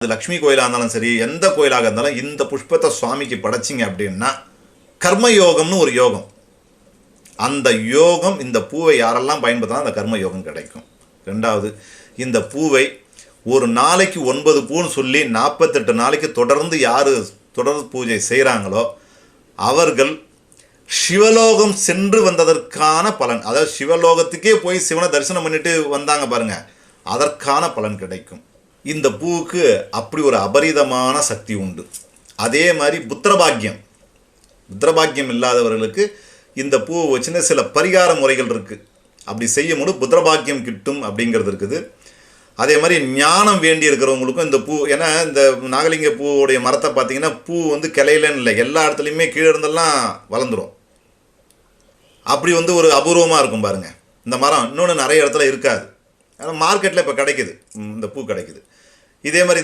அது லக்ஷ்மி கோயிலாக இருந்தாலும் சரி, எந்த கோயிலாக இருந்தாலும் இந்த புஷ்பத்தை சுவாமிக்கு படைச்சிங்க அப்படின்னா கர்மயோகம்னு ஒரு யோகம். அந்த யோகம், இந்த பூவை யாரெல்லாம் பயன்படுத்தினா அந்த கர்ம யோகம் கிடைக்கும். ரெண்டாவது, இந்த பூவை ஒரு நாளைக்கு 9 பூன்னு சொல்லி 48 நாளைக்கு தொடர்ந்து யார் தொடர்ந்து பூஜை செய்கிறாங்களோ அவர்கள் சிவலோகம் சென்று வந்ததற்கான பலன், அதாவது சிவலோகத்துக்கே போய் சிவனை தரிசனம் பண்ணிட்டு வந்தாங்க பாருங்க, அதற்கான பலன் கிடைக்கும். இந்த பூவுக்கு அப்படி ஒரு அபரிதமான சக்தி உண்டு. அதே மாதிரி புத்திரபாக்கியம் இல்லாதவர்களுக்கு இந்த பூவை வச்சுன்னு சில பரிகார முறைகள் இருக்குது. அப்படி செய்யும்போது புத்திரபாக்கியம் கிட்டும் அப்படிங்கிறது இருக்குது. அதே மாதிரி ஞானம் வேண்டி இருக்கிறவங்களுக்கும் இந்த பூ, ஏன்னா இந்த நாகலிங்க பூவோடைய மரத்தை பார்த்தீங்கன்னா பூ வந்து கிளையிலன்னு இல்லை, எல்லா இடத்துலையுமே கீழே இருந்தெல்லாம் வளர்ந்துடும். அப்படி வந்து ஒரு அபூர்வமாக இருக்கும் பாருங்கள் இந்த மரம். இன்னொன்று நிறைய இடத்துல இருக்காது, ஆனால் மார்க்கெட்டில் இப்போ கிடைக்குது, இந்த பூ கிடைக்குது. இதே மாதிரி